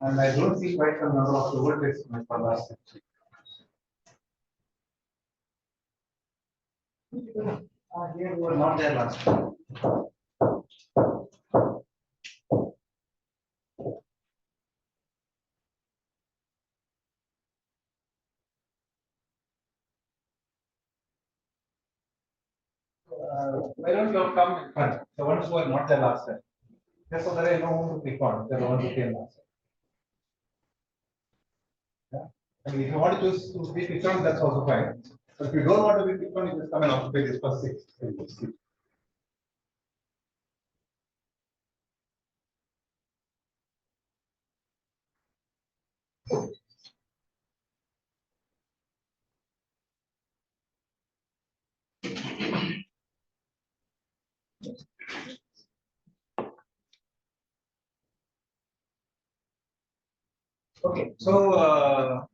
And I don't see quite some number of the voltage for last time. Here we were not there last time. Why don't you come in front? The ones who are not there last time. Just so that I know who to pick on. They're the ones who came last time. Yeah. I mean, if you want to choose to be picked on, that's also fine. But if you don't want to be picked on, you just come and occupy this first six. Okay, so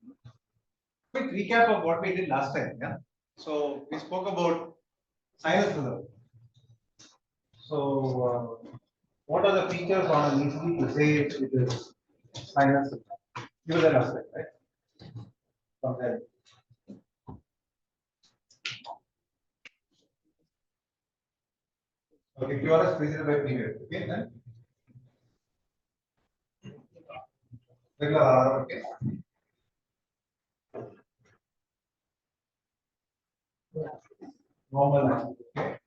quick recap of what we did last time. Yeah. So we spoke about sinus rhythm. So what are the features on an ECG to say it is sinus rhythm? You were there last time, right? From there. Okay, QRS preceded by period. Okay, then regular R. Okay. Normal. Okay.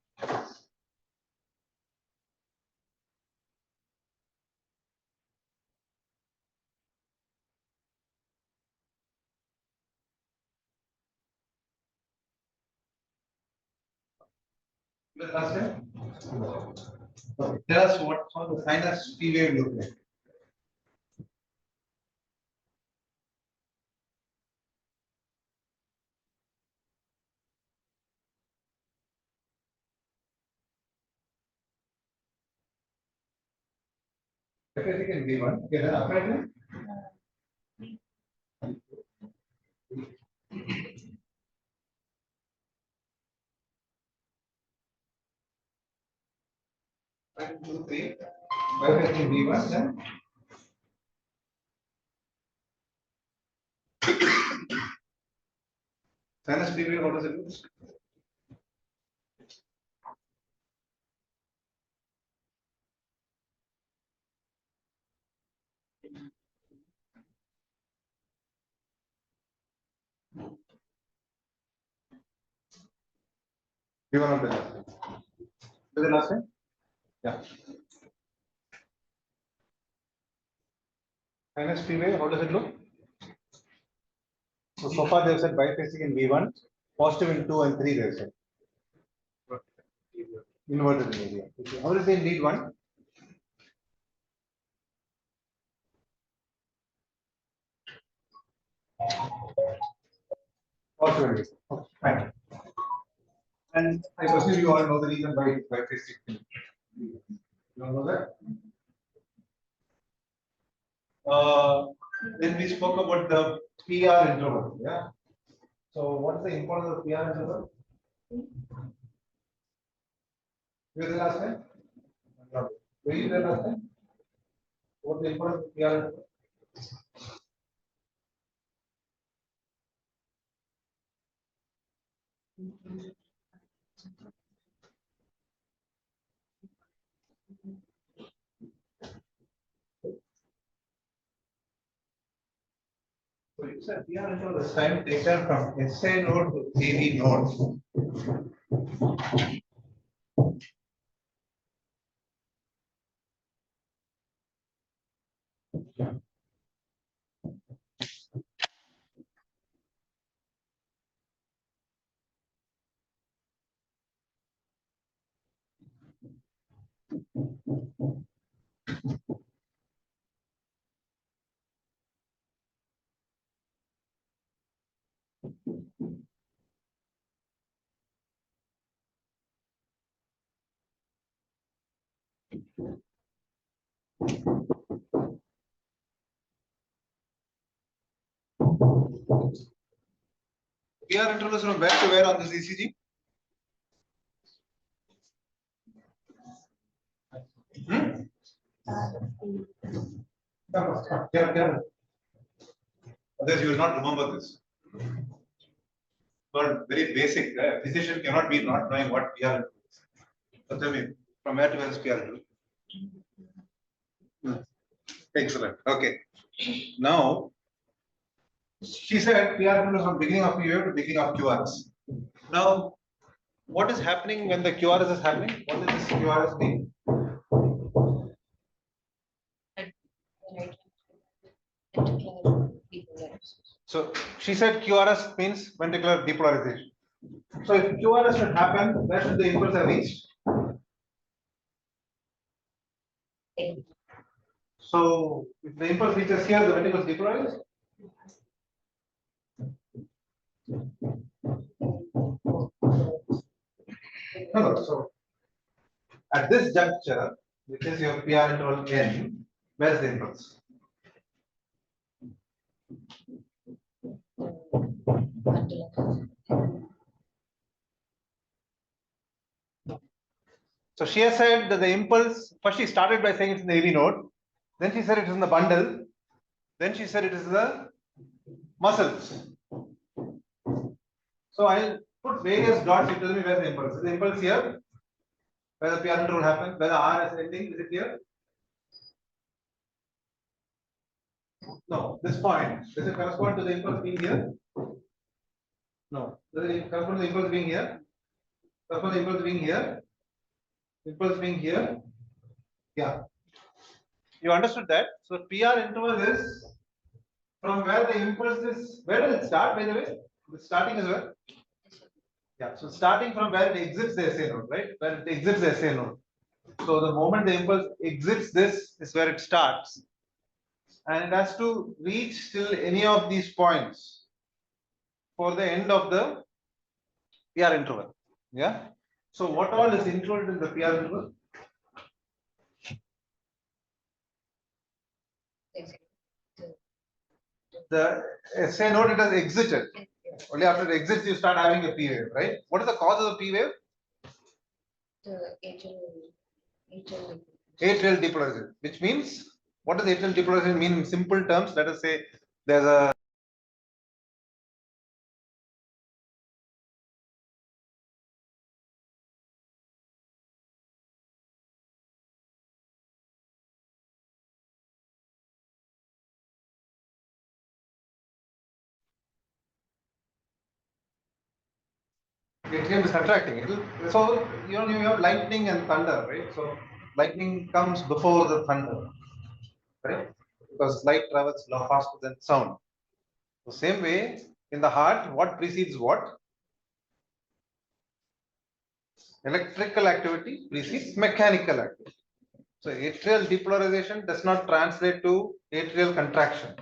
Last time. Okay. Tell us what how the sinus P wave look like. Definitely can be one. Okay, then apparently. One, two, three. Definitely be one. Then. Sinus P wave. What does it look? Be one of the last time. Was the last time? Yeah. Sinus P wave. How does it look? So far they've said biphasic in V1, positive in 2 and 3 they've said. Inverted in area. Okay. How did they lead one? Positive. Okay, fine. And I presume you all know the reason why it's biphasic. You don't know that? Then we spoke about the PR interval. Yeah. So what's the importance of PR interval? You were there last time? Were you there last time? What's the importance of PR interval? So you said PR interval is time taken from SA node to AV node. PR interval is from where to where on this ECG? Otherwise, you will not remember this. But very basic. A physician cannot be not knowing what PR is. So tell me, from where to where is PR? Excellent. Okay. Now, she said PR is from beginning of period to beginning of QRS. Now, what is happening when the QRS is happening? What does this QRS mean? So she said QRS means ventricular depolarization. So if QRS should happen, where should the impulse have reached? So if the impulse reaches here, the ventricle is depolarized. No, so at this juncture, which is your PR interval n, where is the impulse? So she has said that the impulse, first she started by saying it's in the AV node, then she said it is in the bundle, then she said it is the muscles. So I'll put various dots, you tell me where the impulse is. The impulse here, where the PR interval happens, where the R is ending, is it here? No, this point, does it correspond to the impulse being here? No. Does it correspond to the impulse being here? Correspond to the impulse being here? Impulse being here? Yeah. You understood that? So PR interval is from where the impulse is. Where does it start, by the way? The starting is where? Yeah. So starting from where it exits the SA node, right? Where it exits the SA node. So the moment the impulse exits this is where it starts. And it has to reach till any of these points for the end of the PR interval. Yeah. So what all is included in the PR interval? The SA node it has exited. Only after it exits you start having a P wave, right? What is the cause of the P wave? The Atrial depolarization, which means what does atrial depolarization mean in simple terms? Let us say there's a atrium is contracting. So you have lightning and thunder, right? So lightning comes before the thunder, right? Because light travels faster than sound. The same way in the heart, what precedes what? Electrical activity precedes mechanical activity. So atrial depolarization does not translate to atrial contraction.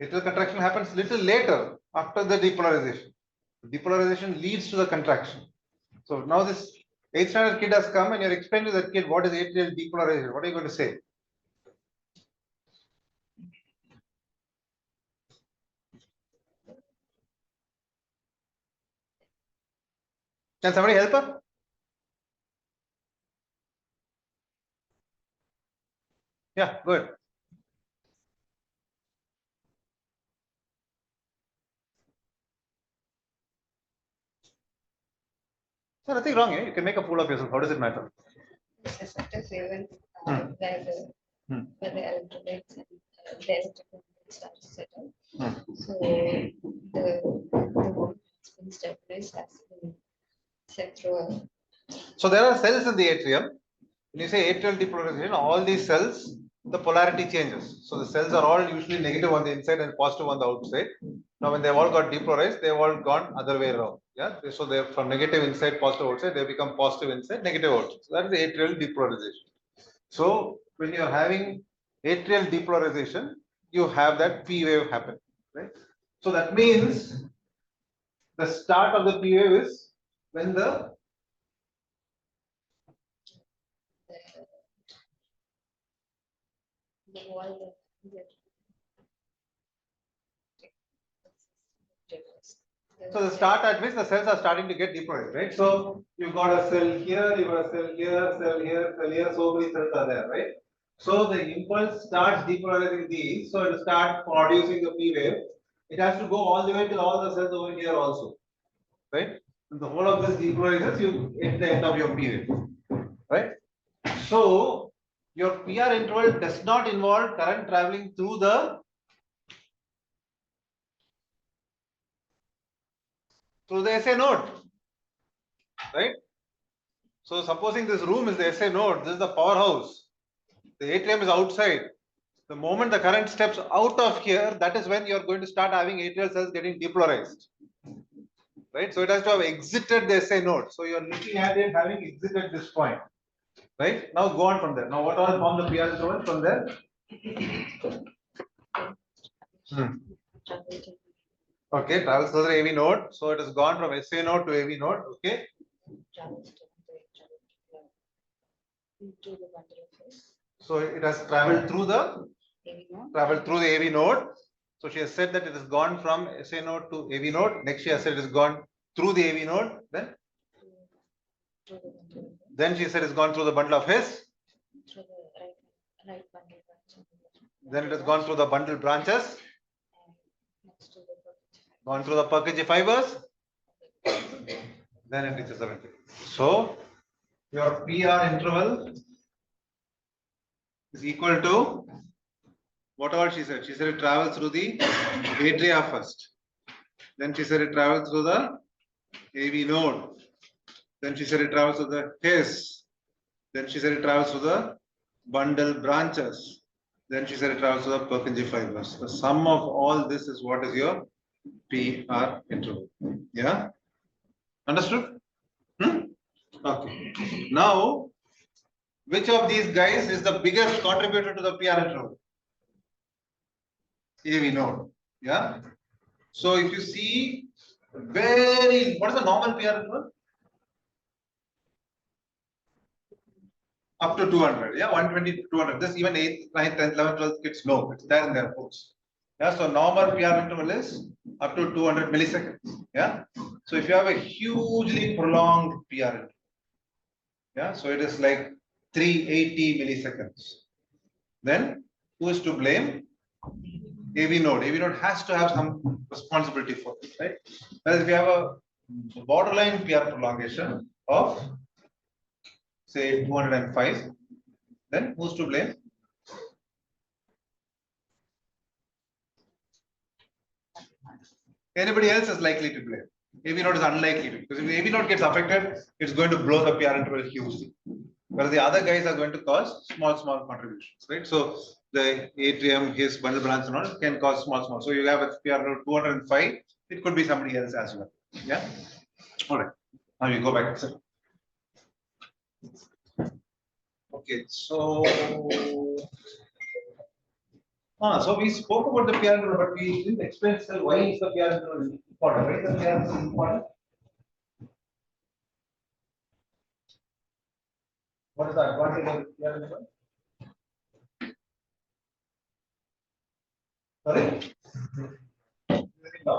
Atrial contraction happens little later after the depolarization. Depolarization leads to the contraction. So now this 8th standard kid has come and you're explaining to that kid what is atrial depolarization. What are you going to say? Can somebody help her? Yeah, good. There's nothing wrong here. You can make a fool of yourself. How does it matter? This is such a favor where the electrolytes and the electrical start to settle. So the one that's been stabilized has been set through a. So there are cells in the atrium. When you say atrial depolarization, all these cells, the polarity changes. So the cells are all usually negative on the inside and positive on the outside. Now when they've all got depolarized, they've all gone other way around. Yeah. So they're from negative inside, positive outside, they become positive inside, negative outside. So that is atrial depolarization. So when you're having atrial depolarization, you have that P wave happen. Right. So that means the start of the P wave is when the Wall. So the start at which the cells are starting to get depolarized, right? So you've got a cell here, you've got a cell here, cell here, cell here, so many cells are there, right? So the impulse starts depolarizing these, so it will start producing the P wave. It has to go all the way to all the cells over here also, right? And the whole of this depolarizes, you at the end of your P wave, right? So your PR interval does not involve current traveling through the SA node, right? So supposing this room is the SA node, this is the powerhouse. The atrium is outside. The moment the current steps out of here, that is when you are going to start having atrial cells getting depolarized, right? So it has to have exited the SA node. So you are looking at it having exited this point, right? Now go on from there. Now what all form the PR interval from there? Okay, travels through the AV node. So it has gone from SA node to AV node. Okay. So it has traveled through the AV node. So she has said that it has gone from SA node to AV node. Next she has said it has gone through the AV node. Then she said it's gone through the bundle of His. Then it has gone through the bundle branches. Gone through the Purkinje fibers. Then it reaches the ventricle. So your PR interval is equal to what all she said. She said it travels through the atria first. Then she said it travels through the AV node. Then she said it travels through the His. Then she said it travels through the bundle branches. Then she said it travels through the Purkinje fibers. The sum of all this is what is your PR interval. Yeah? Understood? Okay. Now, which of these guys is the biggest contributor to the PR interval? AV node. Yeah. So if you see what is the normal PR interval? Up to 200. Yeah, 120 to 200. This even 8th, 9th, 10th, 11th, 12th kids know. It's there in their books. Yeah. So normal PR interval is up to 200 milliseconds. Yeah. So if you have a hugely prolonged PR interval, yeah, so it is like 380 milliseconds. Then who is to blame? AV node. AV node has to have some responsibility for it, right? Whereas if you have a borderline PR prolongation of say 205, then who's to blame? Anybody else is likely to blame. AV node is unlikely to, because if AV node gets affected, it's going to blow the PR interval hugely. Whereas the other guys are going to cause small contributions, right? So the atrium, His, bundle branch and all can cause small. So you have a PR interval 205, it could be somebody else as well. Yeah. All right. Now you go back. Okay, so so we spoke about the PR interval, but we didn't explain why is the PR interval important. Why is the PR interval important? What is the advantage of PR interval? Sorry? No.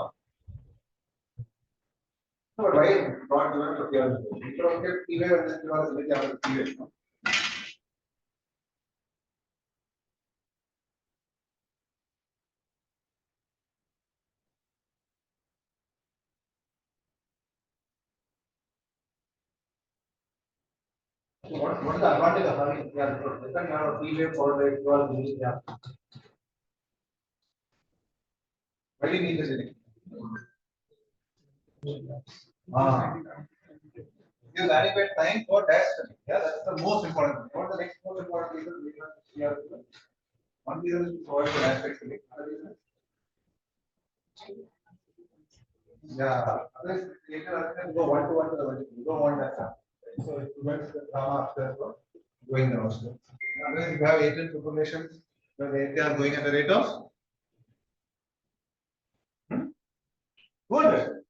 No, but why not given the PR interval? You don't get P wave and then you are very after P wave. No? So what is the advantage of having PR interval? You can have a P wave followed by you are using PR. Why do you need this in it? Give adequate time for dash study. Yeah, that's the most important thing. What the next most important reason we have PR interval? One reason is to provide for dash study. Another reason? Yeah, otherwise later go one to one to the vertical. You don't want that. So it prevents the drama upstairs from going downstairs. Otherwise, if you have atrial fibrillation, where the atria are going at the rate of 200.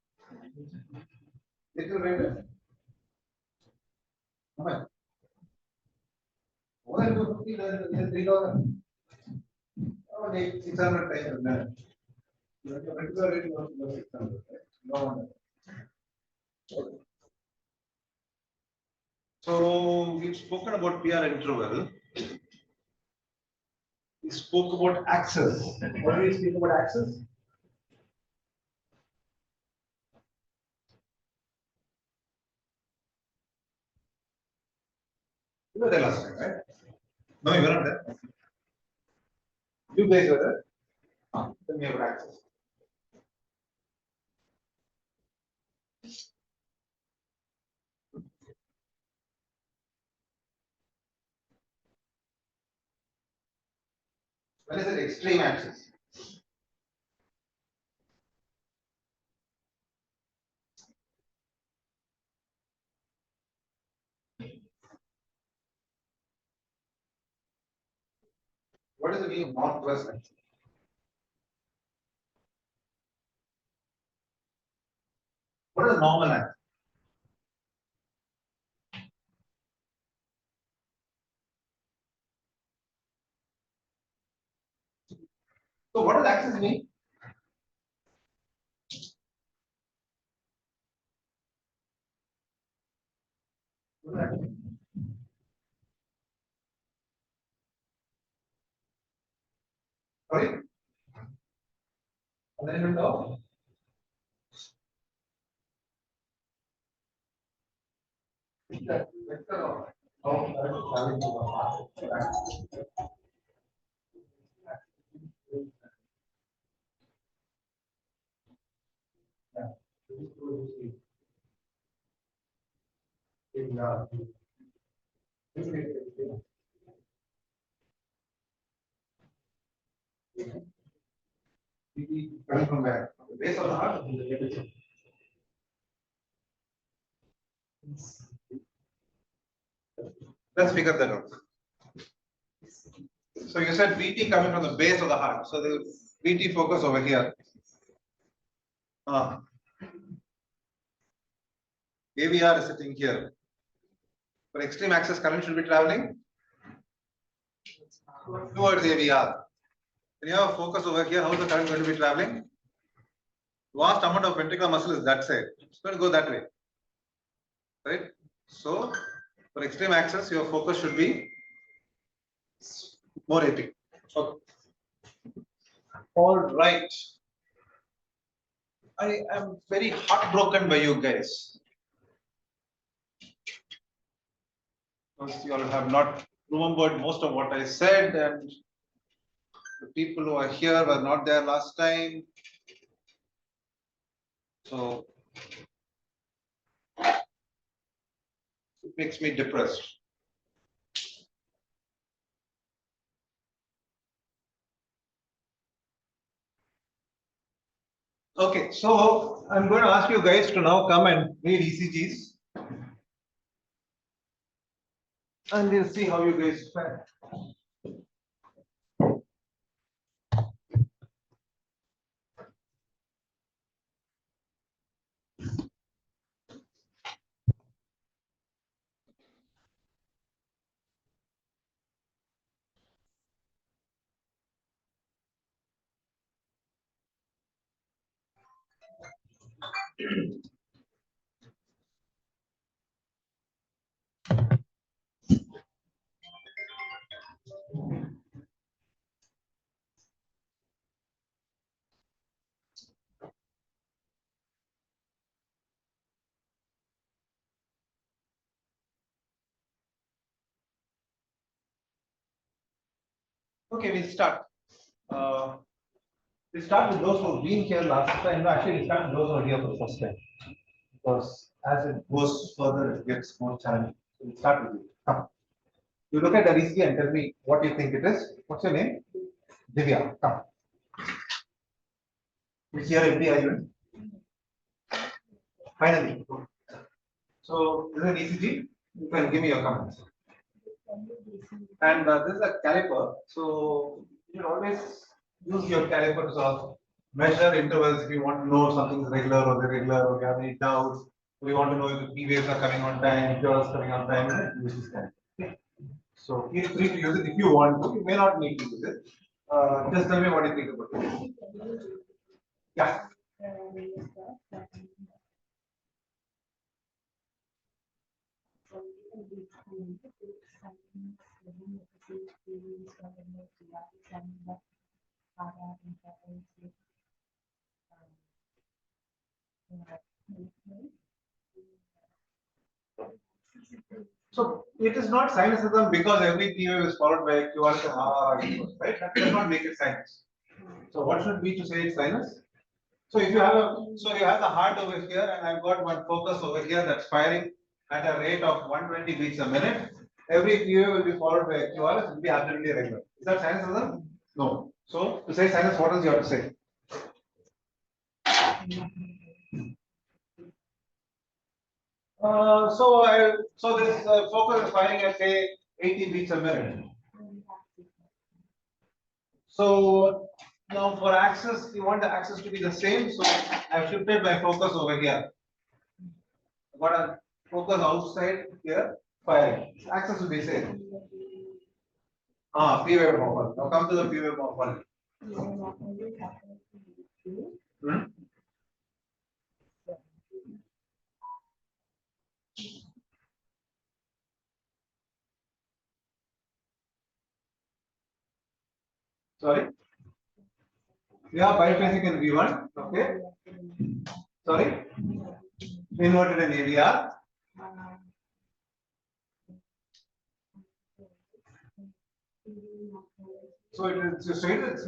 Atrial rate is how much? More than 250, then 3000. Oh, 600 times that. Your regular rate is 600, right? No wonder. So we've spoken about PR interval. We spoke about axis. What did we speak about axis? You were there last time, right? No, you were not there. You guys were there. Tell me about axis. When is it extreme axis? What is the meaning of northwest axis? What is normal axis? So what does axis mean? What does that mean? Sorry? Alignment of vector of how current is traveling to the path. Coming from where? From the base of the heart or from the apex? Let's figure that out. So you said VT coming from the base of the heart. So the VT focus over here. AVR is sitting here. For extreme axis, current should be traveling towards AVR. When you have a focus over here, how is the current going to be traveling? Vast amount of ventricular muscle is that side. It's going to go that way. Right? So for extreme axis, your focus should be more AP. Okay. All right. I am very heartbroken by you guys. Because you all have not remembered most of what I said, and the people who are here were not there last time. So it makes me depressed. Okay, so I'm going to ask you guys to now come and read ECGs. And we'll see how you guys fare. Okay, we'll start. We'll start with those who've been here last time. No, actually, we'll start with those who are here for the first time. Because as it goes further, it gets more challenging. So we'll start with you. Come. You look at the ECG and tell me what you think it is. What's your name? Divya. Come. Which year every are you in? Finally. So this is an ECG. You can give me your comments. And this is a caliper. So you should always use your caliper to sort of measure intervals if you want to know something is regular or irregular, or you have any doubts, or you want to know if the P waves are coming on time, if yours coming on time, use this caliper. Okay. So feel free to use it if you want to. You may not need to use it. Just tell me what you think about it. Yeah. So it is not sinus rhythm because every P wave is followed by a QRS and RR, right? That does not make it sinus. So what should be to say it's sinus? So if you have you have the heart over here, and I've got one focus over here that's firing at a rate of 120 beats a minute. Every P wave will be followed by a QRS. It will be absolutely regular. Is that sinus rhythm? No. So to say sinus, what else you have to say? So this focus is firing at say 80 beats a minute. So now for axis, you want the axis to be the same. So I've shifted my focus over here. I've got a focus outside here, firing. Axis will be same. P wave morphol. Now come to the P wave morphol. Sorry? Yeah, biphasic in V1. Okay. Sorry? Inverted in AVR. So it is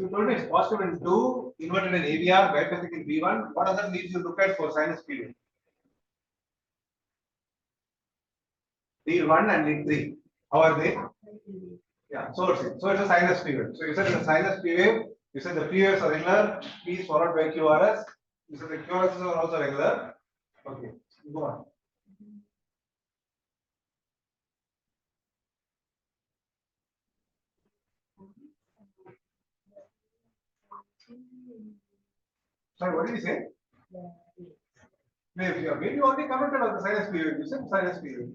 you told me it's positive in 2, inverted in AVR, biphasic in V1. What other leads you look at for sinus period? Lead 1 and lead 3. How are they? Yeah, so it's a sinus P wave. So you said the sinus P wave, you said the P waves are regular, P is followed by QRS. You said the QRS are also regular. Okay, go on. Sorry, what did you say? Maybe you already commented on the sinus P wave. You said sinus P wave.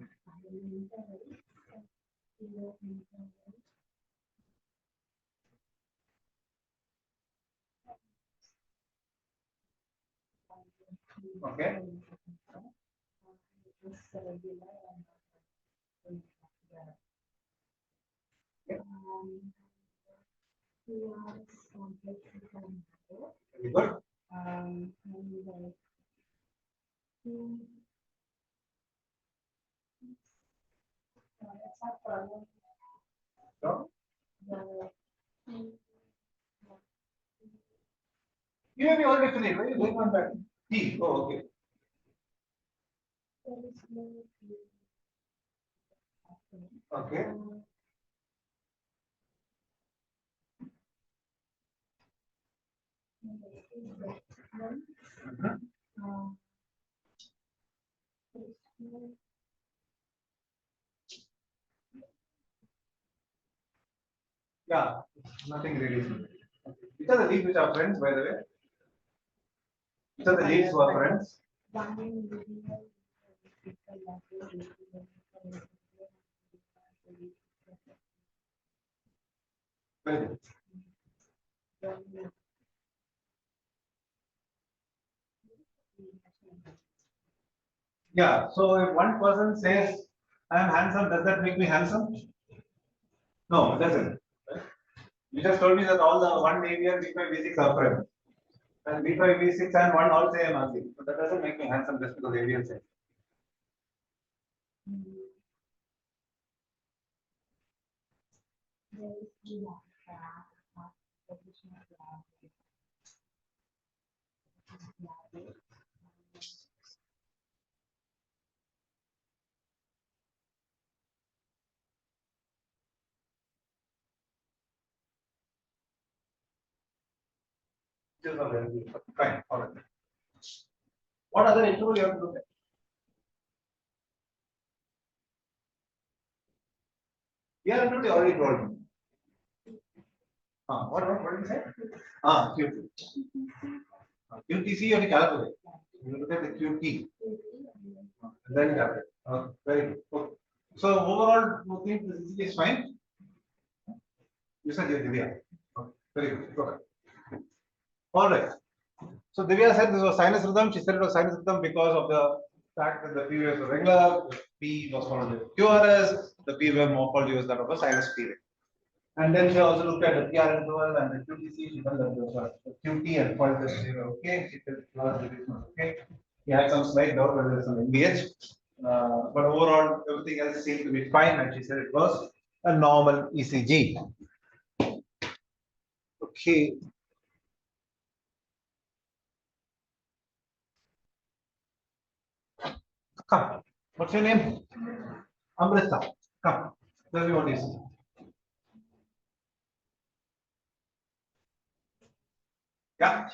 Okay. Very good. So, you may be already finished. Why are you going on back? T. Oh, okay. Okay. Yeah, nothing really. Which are the leads which are friends, by the way? Which are the leads who are friends? Very good. Yeah, so if one person says, I am handsome, does that make me handsome? No, it doesn't. You just told me that all the 1 AVR, B5, B6 are friends. And B5, B6 and 1 all say I'm ugly. So that doesn't make me handsome just because AVR says. Fine, all right. What other interval you have to look at? Yeah, I already told you. What did you say? QT. QTC you have to calculate. You look at the QT. And then calculate. Very good. Okay. So overall, you think this is fine? You said Divya. Okay. Very good. Okay. All right. So Divya said this was sinus rhythm. She said it was sinus rhythm because of the fact that the P waves were regular, the P was followed by QRS, the P wave morphology was that of a sinus period. And then she also looked at the PR interval and the QTC. She done the QT and found that they were okay. She said it was okay. He had some slight doubt whether there's some NBH, but overall everything else seemed to be fine. And she said it was a normal ECG. Okay. Come. What's your name? Amrita. Come. Tell me what you see. Yeah.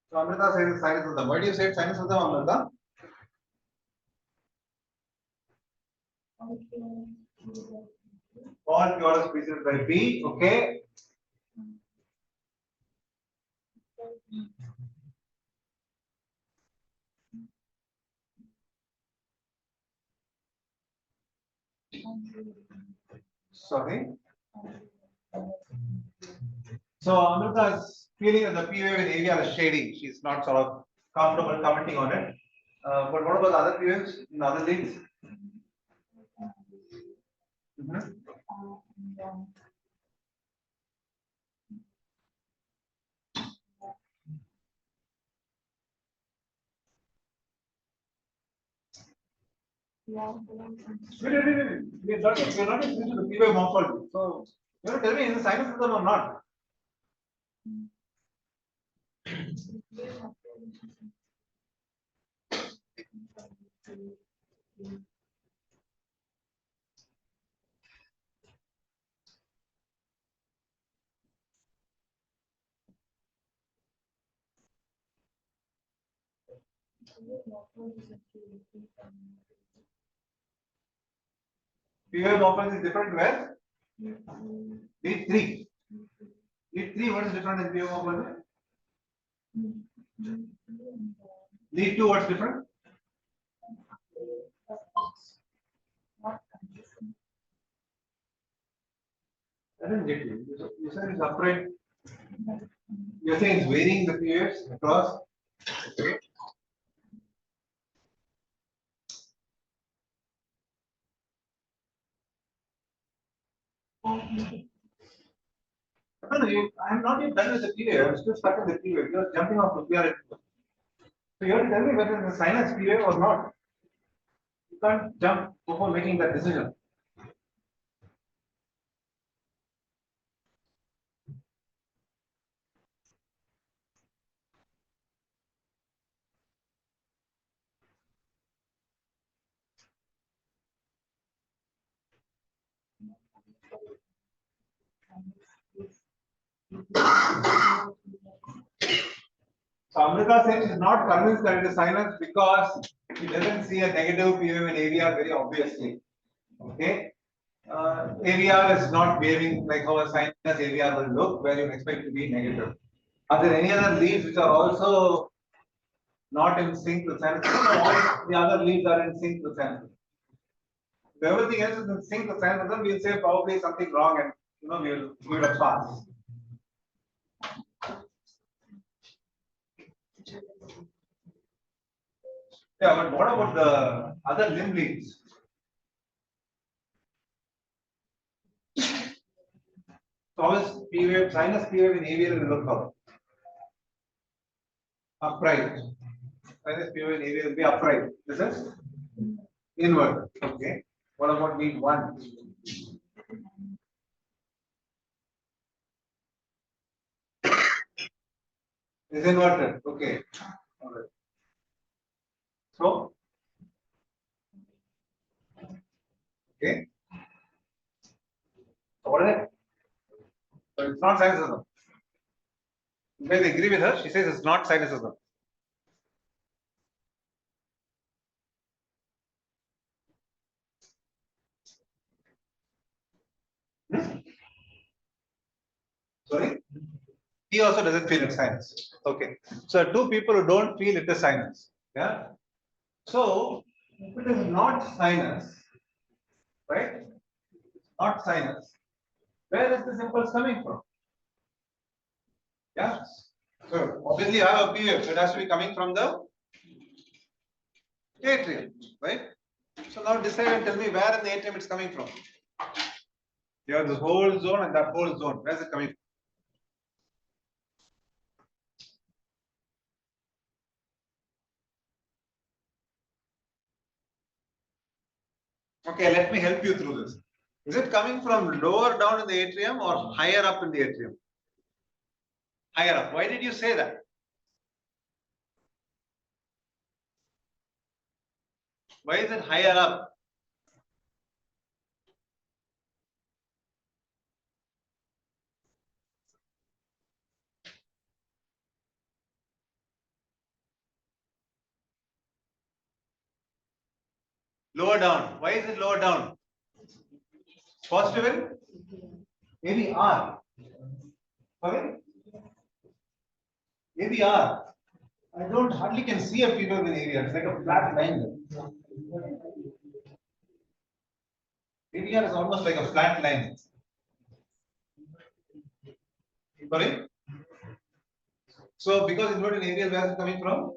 So Amrita says sinus rhythm. Why do you say sinus rhythm, Amrita? All pure species by B. Okay. Sorry. So Amrita is feeling that the P wave in area is shady. She's not sort of comfortable commenting on it. But what about the other P waves in other leagues? Wait. We're not into the P wave morphology. So you know, tell me, is the sinus rhythm or not? P wave morphology is different where? Lead 3. Lead 3, what is different in P wave morphology? Lead 2, what's different? I didn't get you. You said it's upright. You're saying it's varying the P waves across. Okay. No, I'm not yet done with the P wave. I'm still stuck in the P wave. You're jumping off the PR. So you have to tell me whether it's a sinus P wave or not. You can't jump before making that decision. So Amrita says she's not convinced that it is sinus because she doesn't see a negative P wave in area very obviously. Okay. AVR is not behaving like how a sinus AVR will look, where you expect to be negative. Are there any other leads which are also not in sync with sinus? All the other leads are in sync with sinus. If everything else is in sync with sinus, then we'll say probably something wrong, and we'll give it a pass. Yeah, but what about the other limb leads? So how is P wave, sinus P wave in AVR will look how? Upright. Sinus P wave in AVR will be upright. This is inward. Okay. What about lead 1? Is inverted. Okay. All right. So, okay. So what is it? So it's not sinusicism. You guys agree with her? She says it's not sinusicism. Sorry? He also doesn't feel it's sinus. Okay. So two people who don't feel it is sinus. Yeah. So if it is not sinus, right? Not sinus. Where is this impulse coming from? Yeah. So obviously, I have a PF, so it has to be coming from the atrium, right? So now decide and tell me where in the atrium it's coming from. You have this whole zone and that whole zone. Where is it coming from? Okay, let me help you through this. Is it coming from lower down in the atrium or higher up in the atrium? Higher up. Why did you say that? Why is it higher up? Lower down. Why is it lower down? Positive in ABR. Sorry? ABR. I don't hardly can see a figure in area. It's like a flat line. ABR is almost like a flat line. Sorry? So because it's not an area, where is it coming from?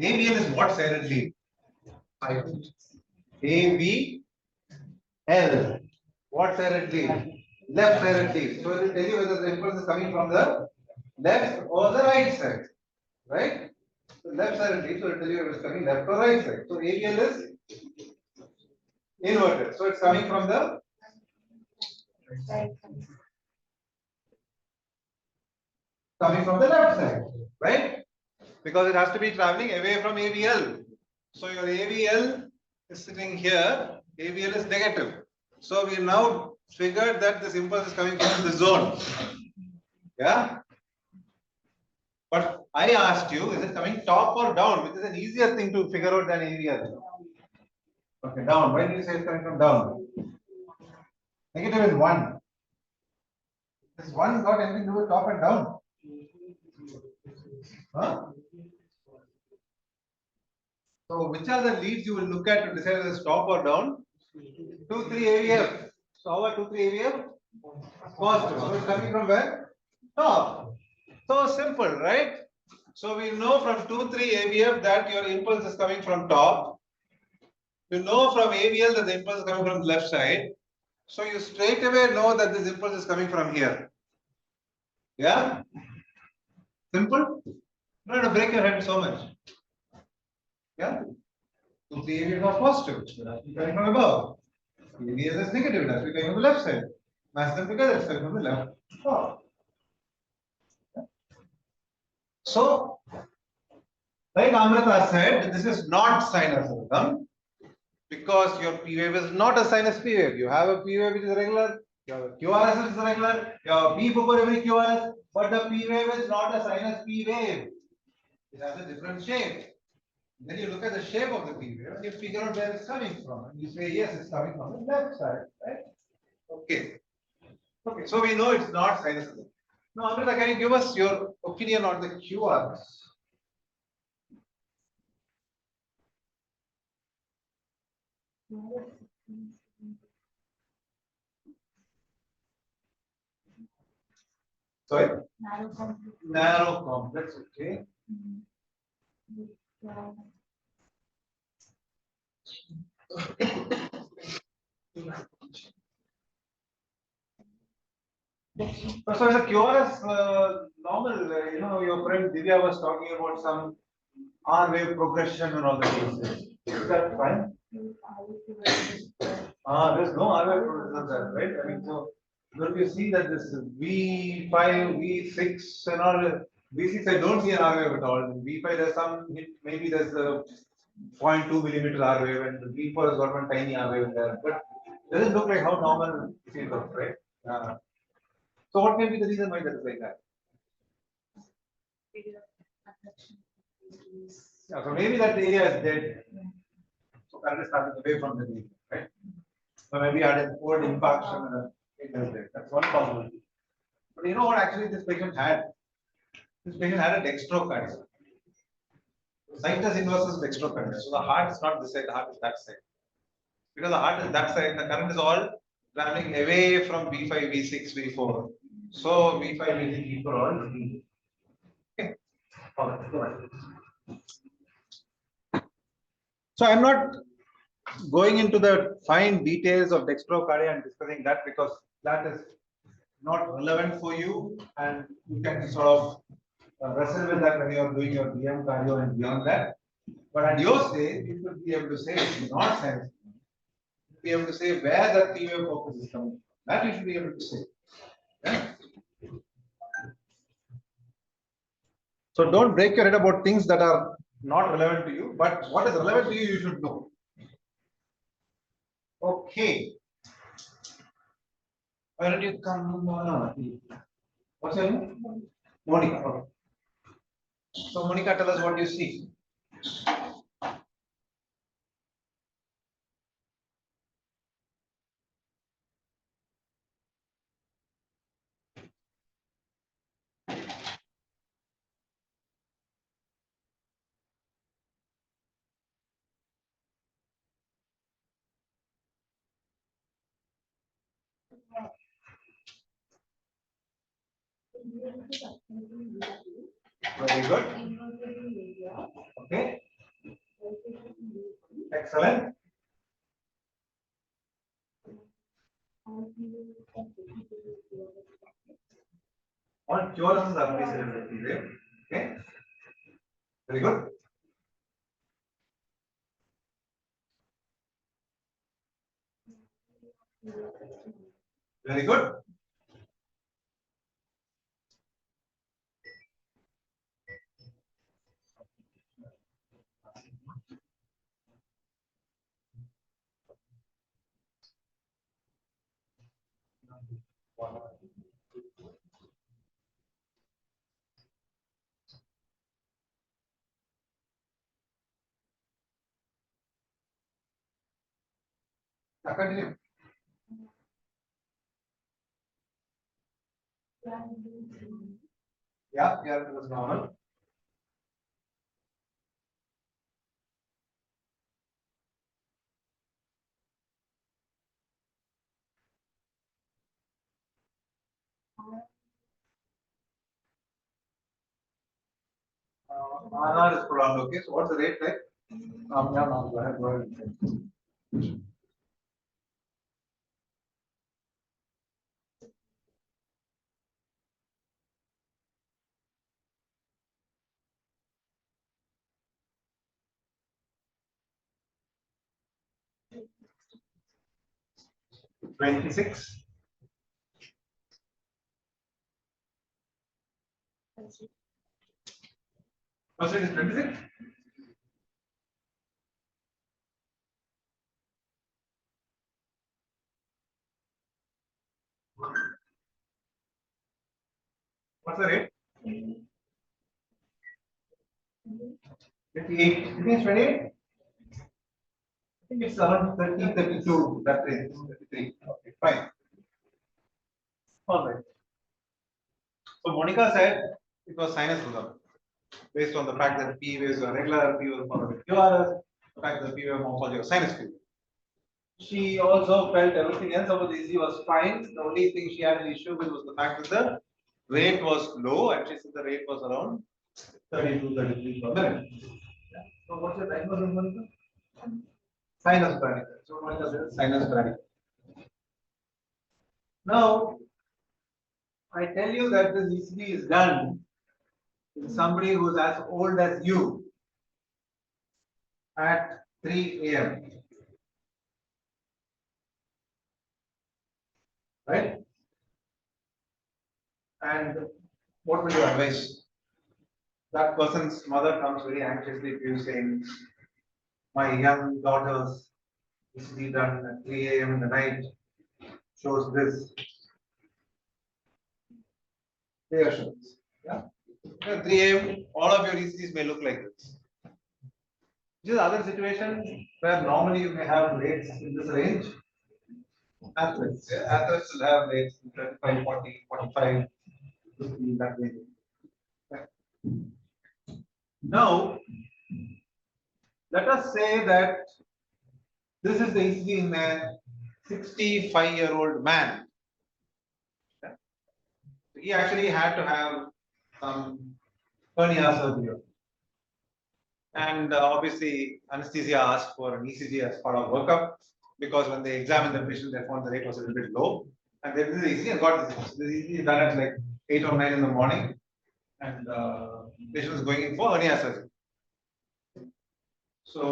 ABL is what sided lead? ABL. What sided lead? Left sided lead. So it will tell you whether the impulse is coming from the left or the right side. Right? So left sided lead, so it will tell you whether it's coming left or right side. So ABL is inverted. So it's coming from the left side, right? Because it has to be traveling away from ABL. So your ABL is sitting here, ABL is negative. So we now figured that this impulse is coming from the zone. Yeah? But I asked you, is it coming top or down? Which is an easier thing to figure out than ABL. Okay, down. Why did you say it's coming from down? Negative is 1. This 1 got anything to do with top and down? Huh? So which are the leads you will look at to decide whether it's top or down? 2, 3 AVF. So how are 2, 3 AVF? Positive. So it's coming from where? Top. So simple, right? So we know from 2, 3 AVF that your impulse is coming from top. You know from AVL that the impulse is coming from the left side. So you straight away know that this impulse is coming from here. Yeah? Simple? No, no, break your head so much. Yeah? 2, 3 AVF are positive. It has to be coming from above. AVL is negative. It has to be coming from the left side. Match them together. It's coming from the left. Oh. So, like Amrita said, this is not sinus rhythm because your P wave is not a sinus P wave. You have a P wave which is regular, your QRS is regular, your P for every QRS, but the P wave is not a sinus P wave. It has a different shape. Then you look at the shape of the P wave and you figure out where it's coming from. And you say, yes, it's coming from the left side, right? Okay. Okay, so we know it's not sinus rhythm. Now, Amrita, can you give us your opinion on the QRS? Sorry? Narrow complex, okay. So as a QRS normal, your friend Divya was talking about some R wave progression and all that. Is that fine? There's no R wave progression there, right? I mean, so when you see that this V5, V6 and all, V6 I don't see an R wave at all. In V5 there's some, maybe there's a 0.2 millimeter R wave and the V4 has got one tiny R wave there. But it doesn't look like how normal it looks, right? So what can be the reason why that is like that? Yeah, so maybe that area is dead. So current is starting away from the area, right? So maybe I had an old infarction and it is dead. That's one possibility. But you know what actually this patient had? This patient had a dextrocardia. Sinus inverse is dextrocardia. So the heart is not this side, the heart is that side. because the heart is that side, the current is all traveling away from V5, V6, V4. So V5, V6, V4 all. Okay. All right. Go ahead. So I'm not going into the fine details of dextrocardia and discussing that because that is not relevant for you, and you can sort of wrestle with that when you are doing your DM cardio and beyond that. But at your stage, you should be able to say it's not science. Be able to say where the P-wave focus is coming from. That you should be able to say. Yeah? So don't break your head about things that are not relevant to you, but what is relevant to you, you should know. Okay. Why don't you come? No. What's your name? Monica. Okay. So Monica, tell us what you see. Very good. Okay. Excellent. All theorems are based on the P-wave. Okay. Very good. Very good. Now continue. Yeah, it was normal. RR is prolonged. Okay, so what's the rate like? Yeah, no, go ahead, go ahead. 26. Percent is 26. What's the rate? 28. It means 28. I think it's around 30, 32. That range. 33. Okay, fine. All right. So Monica said it was sinus rhythm based on the fact that P waves are regular, P waves followed by QRS, the fact that P wave morphology was sinus P. She also felt everything else about the ECG was fine. The only thing she had an issue with was the fact that the rate was low, and she said the rate was around 32, 33 per minute. Yeah. So what's your diagnosis, Monica? Sinus panic. So Monica says sinus panic. Now, I tell you that this ECG is done in somebody who's as old as you at 3 a.m. Right? And what would you advise? That person's mother comes very anxiously to you saying, my young daughter's ECG done at 3 a.m. in the night shows this. Reassurance. Yeah. At 3 a.m., all of your ECGs may look like this. This is other situation where normally you may have rates in this range. Athletes. Yeah, athletes will have rates in 35, 40, 45, 50, that way. Now, let us say that This is the ECG in a 65-year-old man. He actually had to have some hernia surgery. And obviously, anesthesia asked for an ECG as part of workup because when they examined the patient, they found the rate was a little bit low. And they did the ECG and got this. The ECG is done at like 8 or 9 in the morning. And patient is going in for hernia surgery. So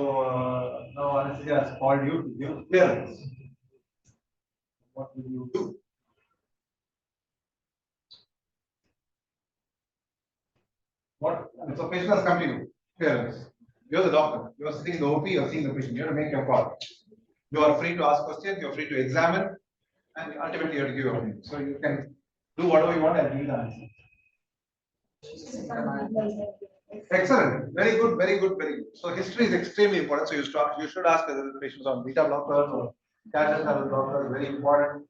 now anesthesia has called you to give clearance. What will you do? What? So patient has come to you. Clearance. You're the doctor. You're sitting in the OP. You're seeing the patient. You have to make your call. You are free to ask questions. You're free to examine, and ultimately you have to give your opinion. So you can do whatever you want and give the answer. Excellent. Very good. Very good. Very good. So history is extremely important. So you should ask whether the patients on beta blockers or calcium channel blockers. Very important.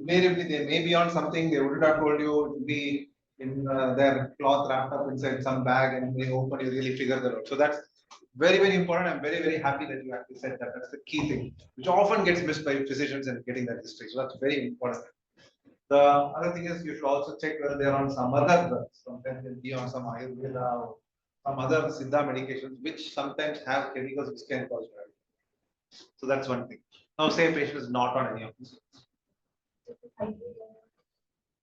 Maybe they may be on something they wouldn't have told you. It would be in their cloth wrapped up inside some bag, and when you open, you really figure that out. So that's very, very important. I'm very, very happy that you actually said that. That's the key thing, which often gets missed by physicians and getting that history. So that's very important. The other thing is you should also check whether they're on some other drugs. Sometimes they'll be on some Ayurveda or some other Siddha medications, which sometimes have chemicals which can cause diabetes. So that's one thing. Now, say a patient is not on any of these.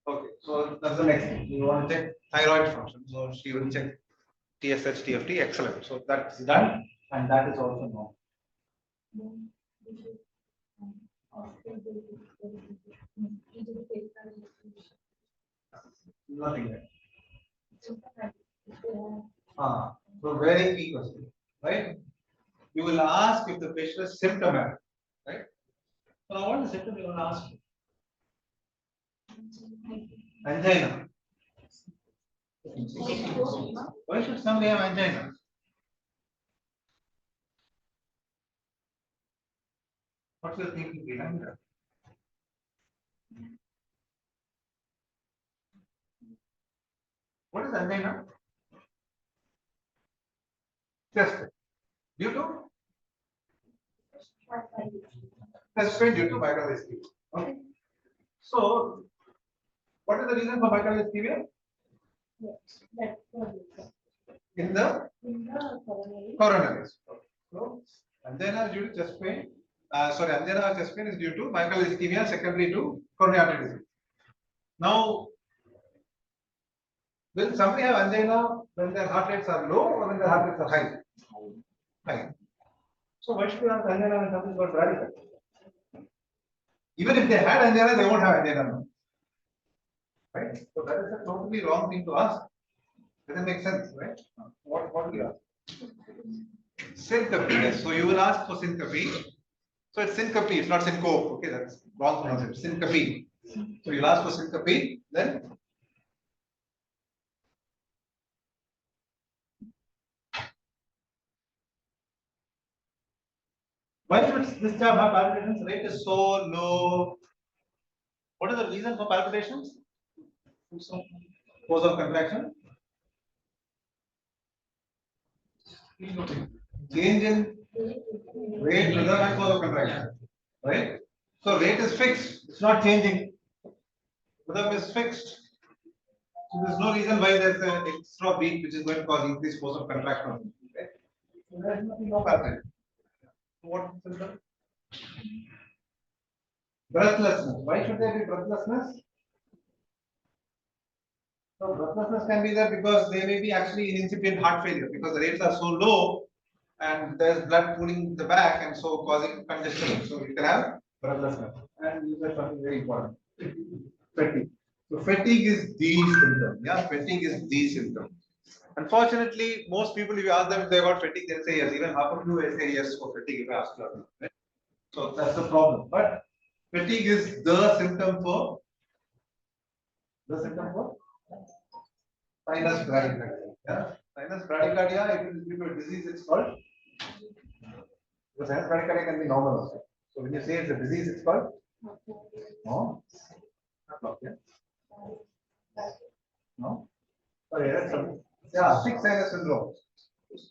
Okay, so that's the next thing. You want to check thyroid function. So she will check TSH, TFT, excellent. So that's done, and that is also known. Nothing there. So very key question, right? You will ask if the patient is symptomatic, right? So now what is the symptom you want to ask? Angina. Why should somebody have angina? What's your thinking behind that? What is angina? Chest pain. Due to? Chest pain due to viral ischemia. Okay. So, what is the reason for viral ischemia? In the coronaries. So, angina is due to chest pain. Angina or chest pain is due to viral ischemia, secondary to coronary artery disease. Now, will somebody have angina when their heart rates are low or when their heart rates are high? High. So why should we have angina when something is got bradycardia? Even if they had angina, they won't have angina now. Right? So that is a totally wrong thing to ask. Doesn't make sense, right? What do you ask? Syncope, yes. So you will ask for syncope. So it's syncope, it's not syncope. Okay, that's wrong pronunciation. Syncope. So you'll ask for syncope, then why should this job have palpitations? Rate is so low. What is the reason for palpitations? Cause of contraction. Change in rate, rhythm, and cause of contraction. Right? So rate is fixed. It's not changing. Rhythm is fixed. So there's no reason why there's an extra beat which is going to cause increased force of contraction. Okay? So there's nothing no pattern. What symptom? Breathlessness. Why should there be breathlessness? So breathlessness can be there because they may be actually in incipient heart failure because the rates are so low and there's blood pooling in the back and so causing congestion. So you can have breathlessness. And these are something very important. Fatigue. So fatigue is the symptom. Yeah, fatigue is the symptom. Unfortunately, most people, if you ask them if they got fatigue, they'll say yes. Even half of you will say yes for fatigue if I ask them. Right? So that's the problem. But fatigue is the symptom for sinus bradycardia. Yeah, sinus bradycardia. If it is due to a disease, it's called. The sinus bradycardia can be normal also. So when you say it's a disease, it's called. No. Okay. No. Sorry, that's something. Yeah, sick sinus syndrome.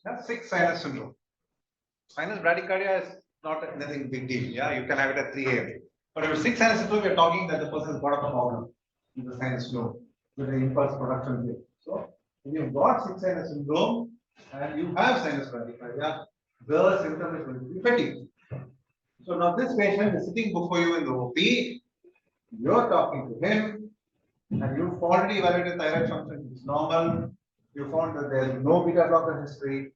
Yeah, sick sinus syndrome. Sinus bradycardia is not anything big deal. Yeah, you can have it at 3 a.m. But if it's 6 sinus syndrome, we're talking that the person has got a problem in the sinus flow with the impulse production rate. So if you've got 6 sinus syndrome and you have sinus bradycardia, the symptom is going to be fatigue. So now this patient is sitting before you in the OP, you're talking to him, and you've already evaluated thyroid function, it's normal. You found that there is no beta blocker history.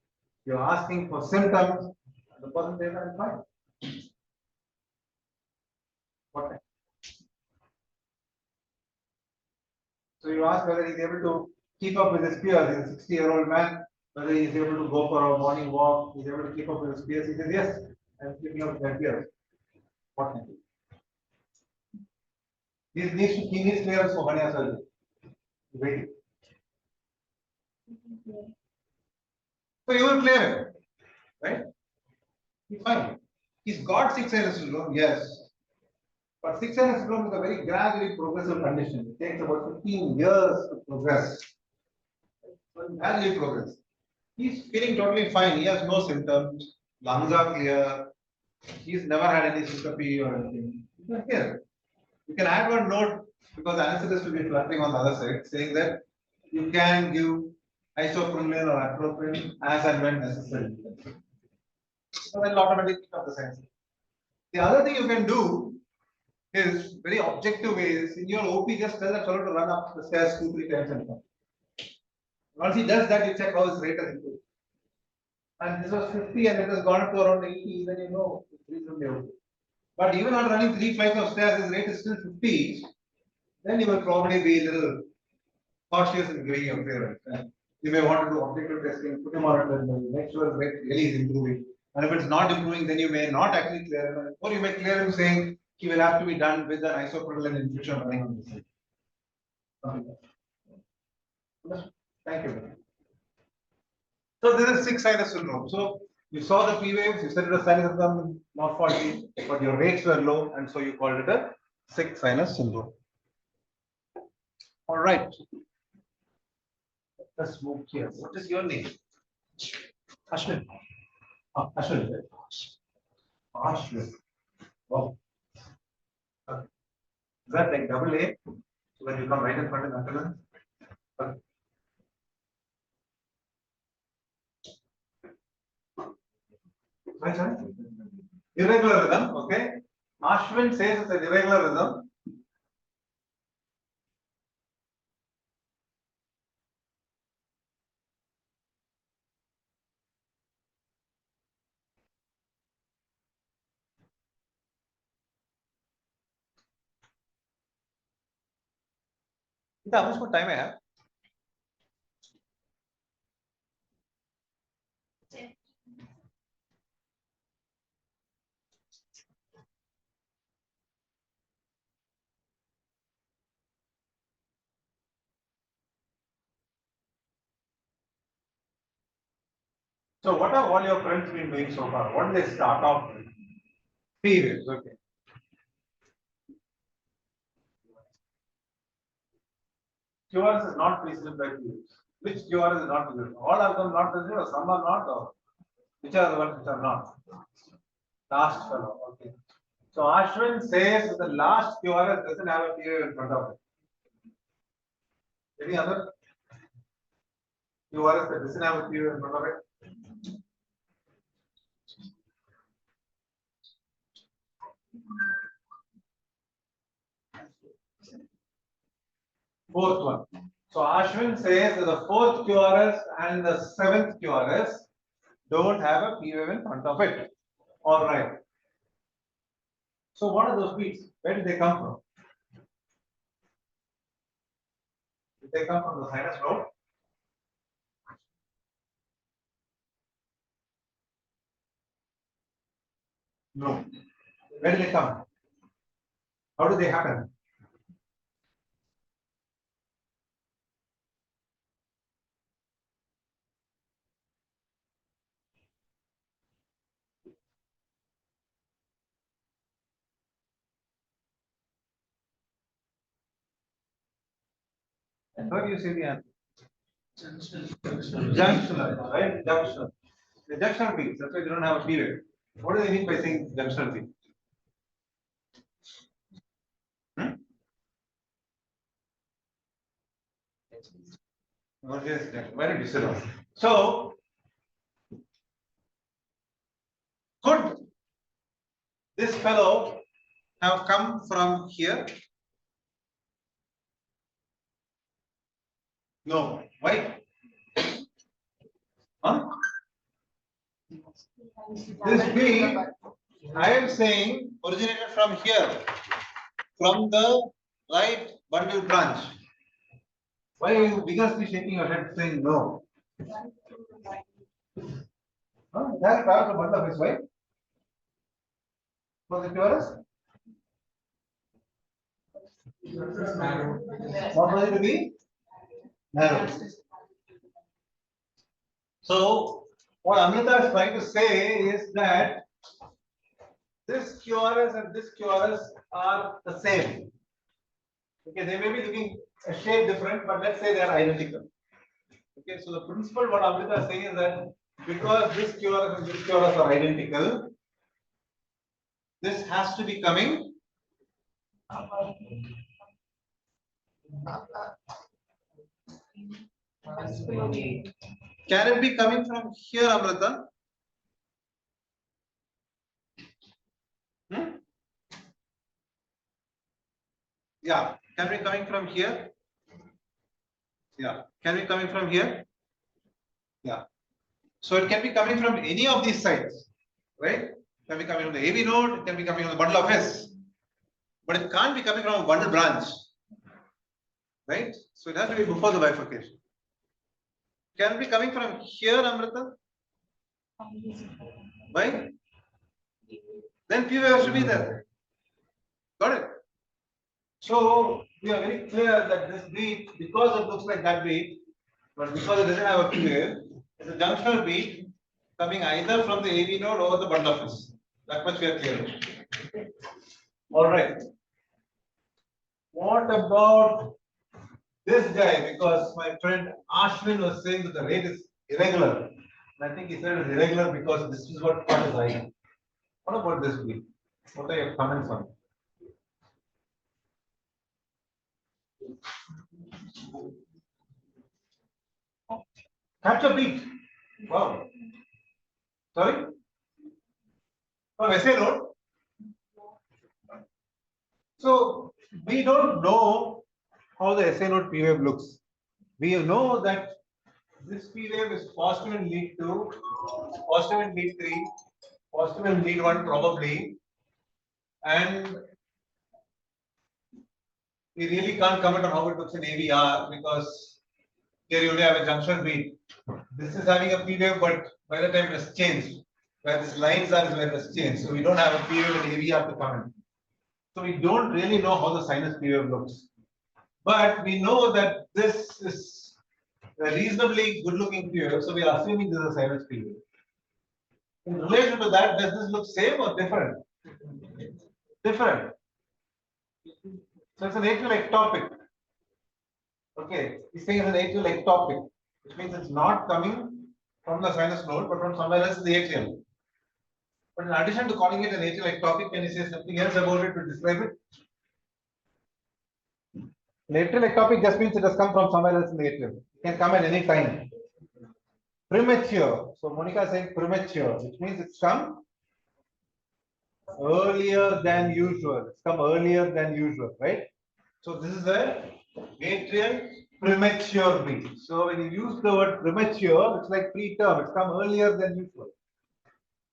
You're asking for symptoms, and the person says, I'm fine. What? So you ask whether he's able to keep up with his peers. He's a 60-year-old man, whether he's able to go for a morning walk, he's able to keep up with his peers. He says, yes, I'm keeping up with my peers. What can he needs clearance for hernia surgery. Waiting. So you will clear him, right? He's fine. He's got 6 sinus syndrome, yes. But 6 sinus syndrome is a very gradually progressive condition. It takes about 15 years to progress. Gradually progress. He's feeling totally fine. He has no symptoms. Lungs are clear. He's never had any syncope or anything. You can hear. You can add one note because the anesthetist will be fluttering on the other side, saying that you can give isoprenylin or atropine as and when necessary. So then automatically pick up the sense. The other thing you can do is very objective ways. In your OP, just tell that fellow to run up the stairs 2-3 times and come. Once he does that, you check how his rate has improved. And this was 50 and it has gone up to around 80, then you know it's reasonably okay. But even on running 3 flights of stairs, his rate is still 50, then you will probably be a little cautious in giving your clearance. You may want to do objective testing, put him on a treadmill, make sure his rate really is improving. And if it's not improving, then you may not actually clear him, or you may clear him saying he will have to be done with an isoprenylin infusion running on the side. Thank you. So this is 6 sinus syndrome. So you saw the P waves, you said it was sinus syndrome, not faulty, but your rates were low, and so you called it a 6 sinus syndrome. All right. Let's move here. What is your name? Ashwin. Oh, Ashwin. Ashwin. Wow. Okay. Is that like double A? So when you come right in front of the ambulance? Okay. Right. Irregular rhythm, okay. Ashwin says it's an irregular rhythm. How much more time I have? So what have all your friends been doing so far? What did they start off with? P waves, okay. QRS is not preceded by P waves. Which QRS is not preceded? All of them not preceded or some are not, or which are the ones which are not? Last fellow, okay. So Ashwin says that the last QRS doesn't have a P wave in front of it. Any other QRS that doesn't have a P wave in front of it? Fourth one. So Ashwin says that the fourth QRS and the seventh QRS don't have a P wave in front of it. All right. So what are those beats? Where did they come from? Did they come from the sinus node? No. Where did they come? How did they happen? And where do you see the answer? Junctional, right? Junctional. The junctional beats. That's why they don't have a P wave. What do they mean by saying junctional beat? Why did you say that? So, could this fellow have come from here? No. Why? Huh? This beat, I am saying, originated from here, from the right bundle branch. Why are you vigorously shaking your head saying no? Huh? That part of the bundle of his wife for the purest? Not going to be narrow. So, what Amrita is trying to say is that this QRS and this QRS are the same. Okay, they may be looking a shade different, but let's say they are identical. Okay, so the principle what Amrita is saying is that because this QRS and this QRS are identical, this has to be coming. Can it be coming from here, Amrita? Yeah, can be coming from here? Yeah, can be coming from here? Yeah. So it can be coming from any of these sides, right? It can be coming from the AV node, it can be coming from the bundle of S, but it can't be coming from a bundle branch, right? So it has to be before the bifurcation. Can it be coming from here, Amrita? Why? Then P wave has to be there. Got it? So we are very clear that this beat, because it looks like that beat, but because it doesn't have a P wave, it's a junctional beat coming either from the AV node or the bundle of S. That much we are clear. All right. What about this guy? Because my friend Ashwin was saying that the rate is irregular. And I think he said it's irregular because this is what part is I. What about this beat? What are your comments on it? Capture beat. Wow. Sorry? Oh, essay note. So we don't know how the essay node P wave looks. We know that this P wave is positive in lead 2, positive in lead 3, positive in lead 1 probably, and we really can't comment on how it looks in AVR because here you only have a junction beat. This is having a P wave, but by the time it has changed, where these lines are is where it has changed. So we don't have a P wave in AVR to comment. So we don't really know how the sinus P wave looks. But we know that this is a reasonably good looking P wave, so we are assuming this is a sinus P wave. In relation to that, does this look same or different? Different. So it's an atrial ectopic. Okay, he's saying it's an atrial ectopic, which means it's not coming from the sinus node, but from somewhere else in the atrium. But in addition to calling it an atrial ectopic, can you say something else about it to describe it? An atrial ectopic just means it has come from somewhere else in the atrium. It can come at any time. Premature. So Monica is saying premature, which means it's come earlier than usual. It's come earlier than usual, right? So this is a atrial premature beat. So when you use the word premature, it's like preterm. It's come earlier than usual.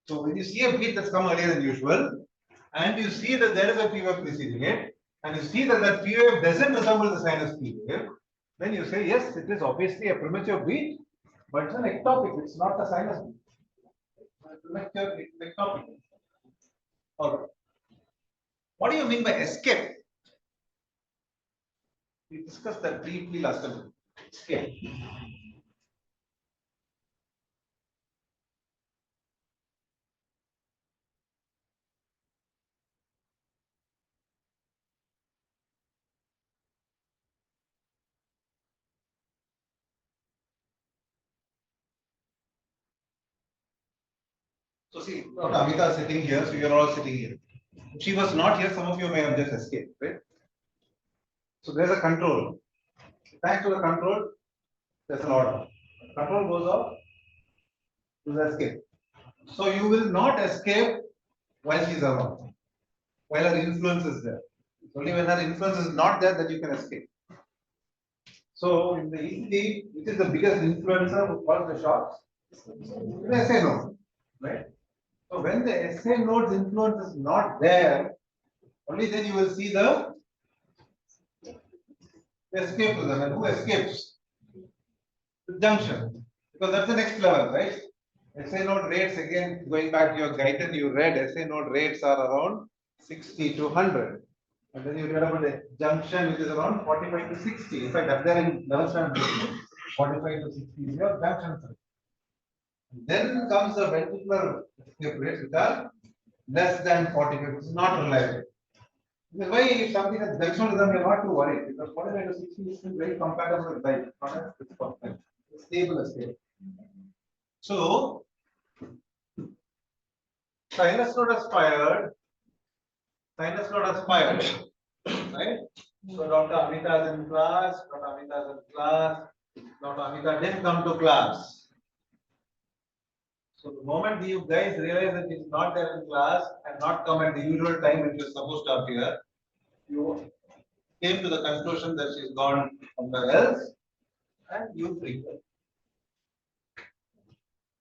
So when you see a beat that's come earlier than usual, and you see that there is a P wave preceding it, and you see that that P wave doesn't resemble the sinus P wave, then you say yes, it is obviously a premature beat, but it's an ectopic. It's not a sinus beat. Premature ectopic. All right. What do you mean by escape? We discussed that briefly last time. Escape. So see, Amita is sitting here, so you're all sitting here. If she was not here, some of you may have just escaped, right? So there's a control. Thanks to the control, there's an order. Control goes off, you escape. So you will not escape while she's around, while her influence is there. It's only when her influence is not there that you can escape. So in the ECG, which is the biggest influencer who calls the shots? The SA node, right? So when the SA node's influence is not there, only then you will see the escape to them. And who escapes? The junction. Because that's the next level, right? SA node rates, again, going back to your guidance, you read SA node rates are around 60 to 100. And then you read about the junction, which is around 45 to 60. In fact, up there in level standard, 45 to 60 is your junction. Then comes the ventricular escape rates, which are less than 45. It's not reliable. This is why if something is junction rhythm, you're not too worried because 45 to 60 is still very compatible with life. It's perfect. It's stable escape. So, sinus node is fired. Sinus node is fired. Right? So, Dr. Amita is in class. Dr. Amita is in class. Dr. Amita didn't come to class. So, the moment you guys realize that he's not there in class and not come at the usual time which you're supposed to appear, you came to the conclusion that she's gone somewhere else and you freak out.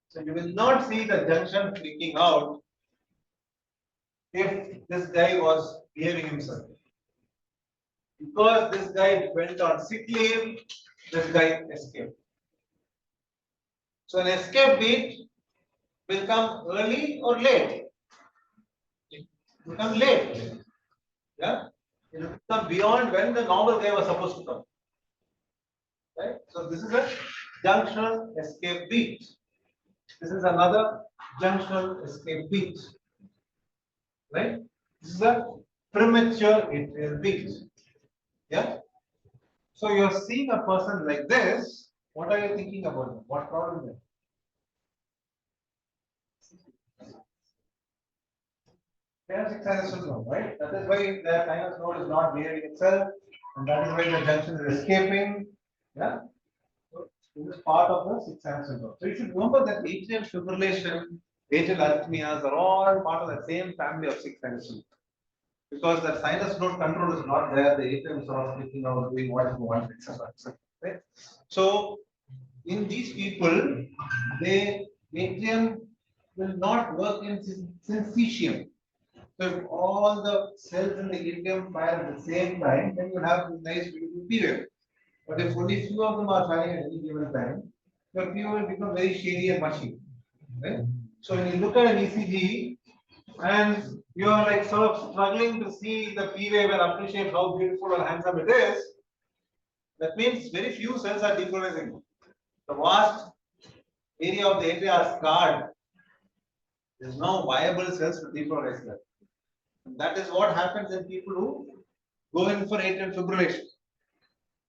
So you will not see the junction freaking out if this guy was behaving himself. Because this guy went on sick leave, this guy escaped. So an escape beat will come early or late. It will come late. Yeah? It will come beyond when the normal guy was supposed to come. Right? So this is a junctional escape beat. This is another junctional escape beat. Right? This is a premature atrial beat. Yeah. So you're seeing a person like this. What are you thinking about them? What problem is there? They have six sinus syndrome, right? That is why the sinus node is not behaving itself, and that is why the junction is escaping. Yeah. So this is part of the six sinus syndrome. So you should remember that atrial fibrillation, atrial arrhythmias are all part of the same family of six sinus syndrome. Because the sinus node control is not there, the atrium is sort of clicking out, doing what it wants, etc. Right? So, in these people, the atrium will not work in syncytium. So, if all the cells in the atrium fire at the same time, then you have this nice beautiful period. But if only few of them are firing at any given time, your P will become very shady and mushy. Right? So, when you look at an ECG, and you are like sort of struggling to see the P wave and appreciate how beautiful or handsome it is, that means very few cells are depolarizing. The vast area of the atria are scarred. There is no viable cells to depolarize that. And that is what happens in people who go in for atrial fibrillation.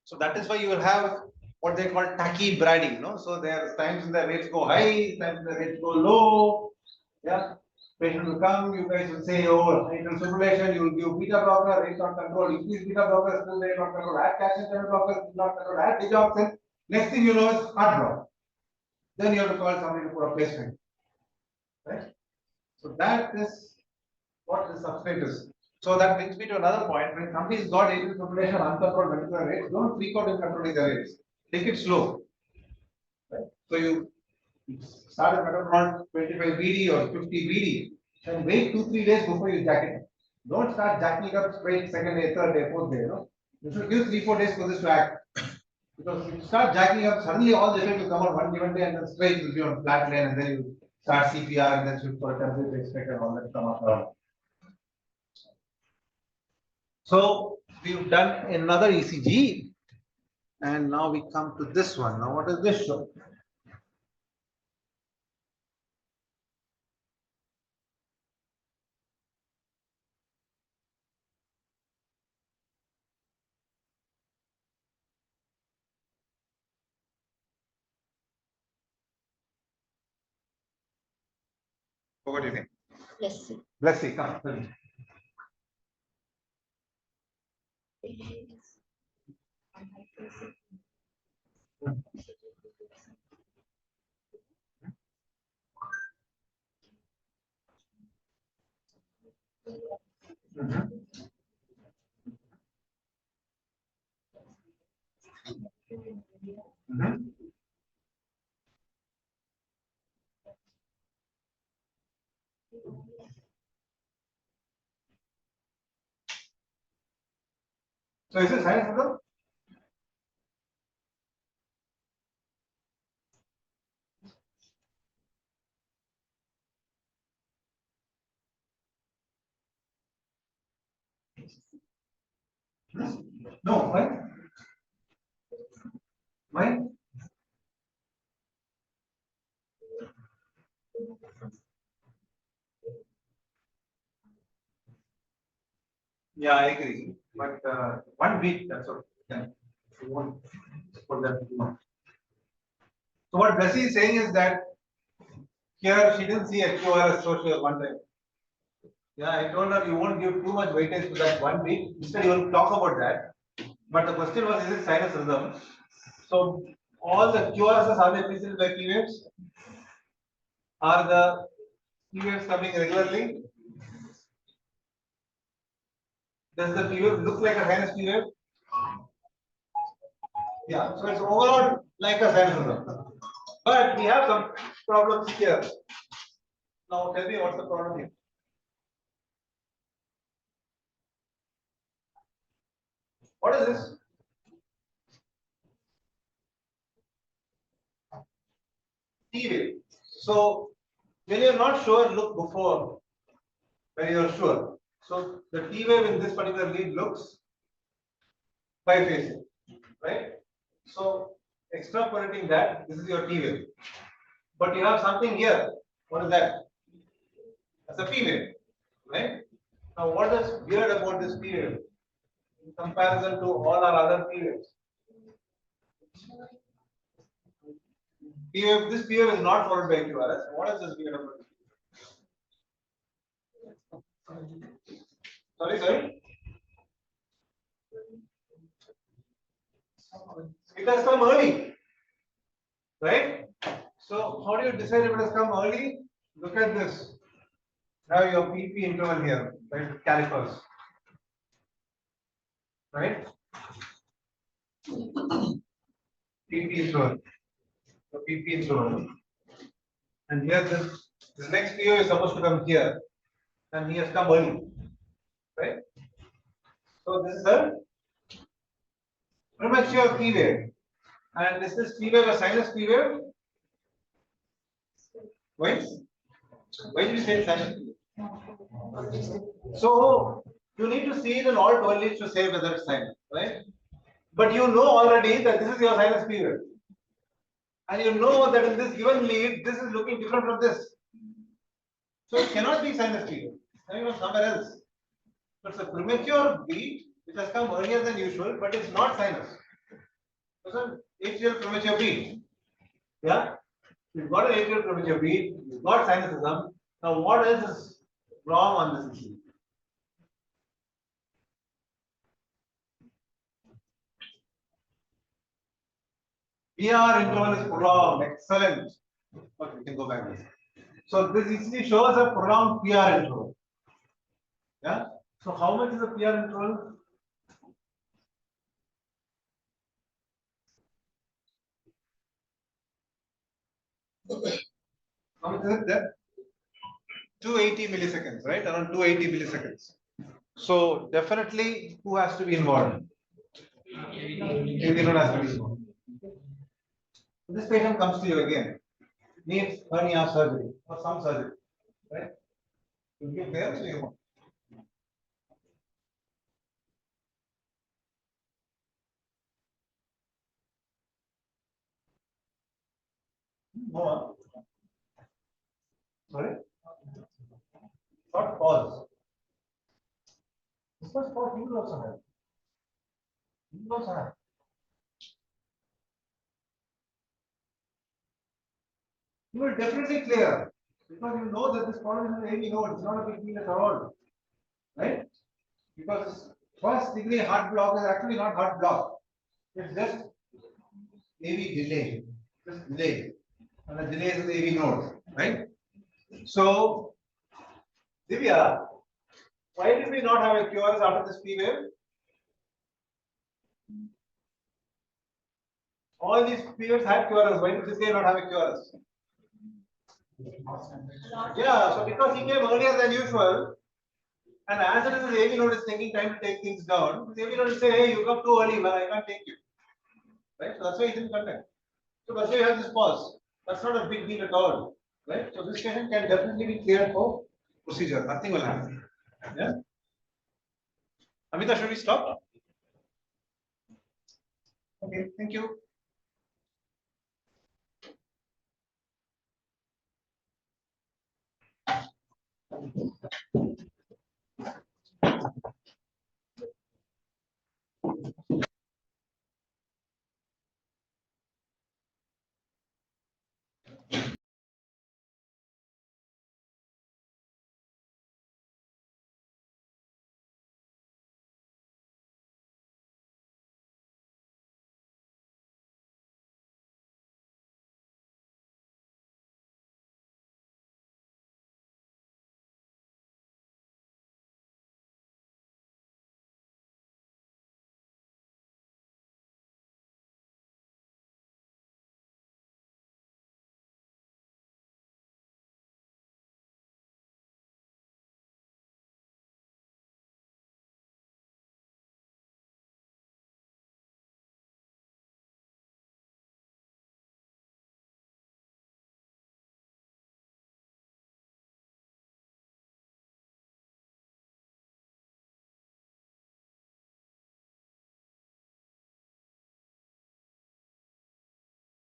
So that is why you will have what they call tachybrady. No? So there are times when the rates go high, times the rates go low. Yeah. Patient will come, you guys will say, oh, atrial fibrillation, you will give beta blocker, rates not control, increase beta blocker, still rate not control, add calcium channel blocker, still not control, add digoxin. Next thing you know is heart block. Then you have to call somebody to put a placement. Right? So that is what the substrate is. So that brings me to another point. When somebody's got atrial fibrillation, uncontrolled ventricular rates, don't freak out in controlling the rates. Take it slow. Right? So you start at around 25 BD or 50 BD and wait 2-3 days before you jack it up. Don't start jacking it up straight second day, third day, fourth day. No? You should give 3-4 days for this to act. Because if you start jacking up, suddenly all the effect will come on one given day and then straight will be on flat lane and then you start CPR and then shift for a temperature expected and all that come up. So we've done another ECG and now we come to this one. Now what does this show? So what do you think? Let's see. Let's see. Come. Tell me. Mhm. So is it sinus rhythm? No. Why? Why? Yeah, I agree. But 1 week, that's what. Yeah. You won't put that too much. So what Bessie is saying is that here she didn't see HQRS social one time. Yeah, I told her you won't give too much weightage to that 1 week. Instead, you will talk about that. But the question was, is it sinus rhythm? So all the QRSs are they preceded by P waves? Are the P waves coming regularly? Does the P wave look like a sinus P wave? Yeah, so it's overall like a sinus rhythm. But we have some problems here. Now tell me what's the problem here? What is this? T wave. So when you're not sure, look before when you're sure. So the T wave in this particular lead looks biphasic, right? So extrapolating that, this is your T wave. But you have something here. What is that? That's a P wave, right? Now what is weird about this P wave in comparison to all our other P waves? P wave, this P wave is not followed by QRS. What is this weird about it? Sorry. It has come early, right? So how do you decide if it has come early? Look at this. Now your PP interval here, right? Calipers, right? PP interval, the PP interval, and here this next PO is supposed to come here, and he has come early, right? So this is a premature P wave, and is this P wave a sinus P wave? Why? Why did you say sinus P wave? So you need to see it in all 12 leads to say whether it's sinus, right? But you know already that this is your sinus P wave, and you know that in this given lead, this is looking different from this. So it cannot be sinus P wave. It's coming from somewhere else. So it's a premature beat which has come earlier than usual, but it's not sinus. It's an atrial premature beat. Yeah? You've got an atrial premature beat, you've got sinusism. Now what else is wrong on this issue? PR interval is prolonged. Excellent. Okay, we can go back this. So this easily shows a prolonged PR interval. Yeah? So how much is the PR interval? How much is it there? 280 milliseconds, right? Around 280 milliseconds. So definitely who has to be involved? Everyone has to be involved. This patient comes to you again, needs hernia surgery or some surgery, right? You give there, so you want. Go on. Sorry? Short pause. This was for you will also have. You will also have. You will definitely clear. Because you know that this problem is an AV node, it's not a big deal at all. Right? Because first degree heart block is actually not heart block. It's just AV delay. Just delay. And the delay is the AV node. Right? So, Divya, why did we not have a QRS after this P wave? All these P waves had QRS. Why did they not have a QRS? Yeah, so because he came earlier than usual, and as it is the AV node is taking time to take things down, the AV node will say, hey, you come too early, man, I can't take you. Right? So that's why he didn't contact. So that's why you have this pause. That's not a big deal at all. Right? So this patient can definitely be cleared for procedure. Nothing will happen. Yeah. Amita, should we stop? Okay, thank you.